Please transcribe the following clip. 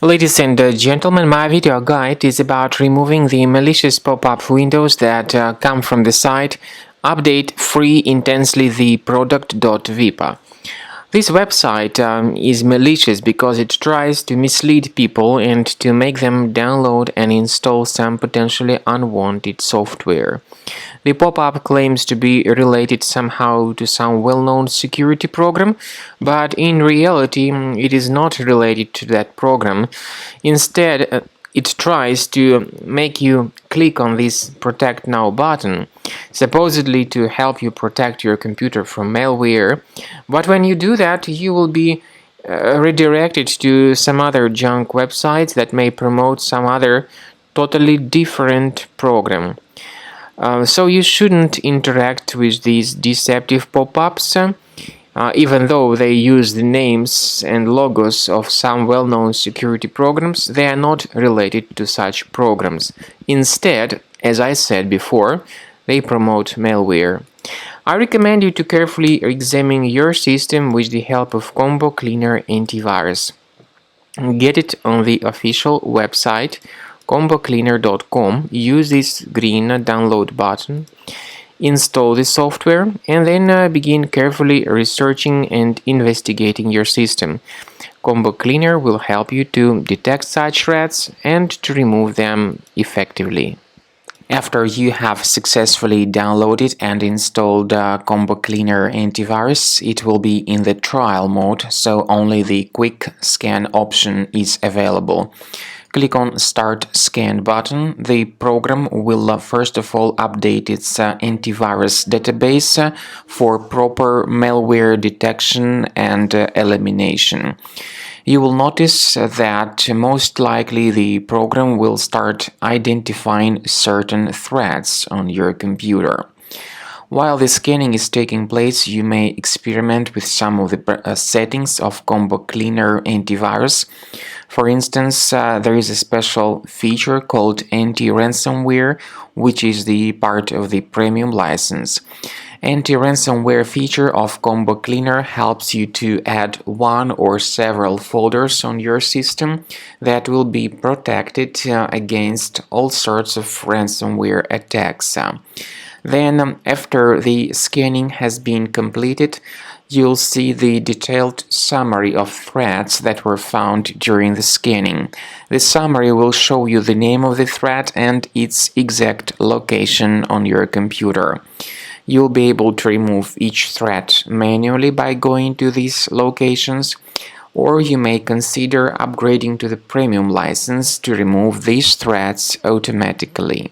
Ladies and gentlemen, my video guide is about removing the malicious pop-up windows that come from the site Updatefreeintenselytheproduct.vip. This website is malicious because it tries to mislead people and to make them download and install some potentially unwanted software. The pop-up claims to be related somehow to some well-known security program, but in reality it is not related to that program. Instead, it tries to make you click on this Protect Now button, supposedly to help you protect your computer from malware. But when you do that, you will be redirected to some other junk websites that may promote some other totally different program. So you shouldn't interact with these deceptive pop-ups. Even though they use the names and logos of some well-known security programs, they are not related to such programs. Instead, as I said before, they promote malware. I recommend you to carefully examine your system with the help of Combo Cleaner Antivirus. Get it on the official website combocleaner.com. Use this green download button, install the software, and then begin carefully researching and investigating your system. Combo Cleaner will help you to detect such threats and to remove them effectively. After you have successfully downloaded and installed Combo Cleaner Antivirus, it will be in the trial mode, so only the quick scan option is available. Click on Start Scan button. The program will first of all update its antivirus database for proper malware detection and elimination. You will notice that most likely the program will start identifying certain threats on your computer. While the scanning is taking place, you may experiment with some of the settings of Combo Cleaner Antivirus. For instance, there is a special feature called anti-ransomware, which is the part of the premium license. Anti-ransomware feature of Combo Cleaner helps you to add one or several folders on your system that will be protected against all sorts of ransomware attacks. Then, after the scanning has been completed, you'll see the detailed summary of threats that were found during the scanning. The summary will show you the name of the threat and its exact location on your computer. You'll be able to remove each threat manually by going to these locations, or you may consider upgrading to the premium license to remove these threats automatically.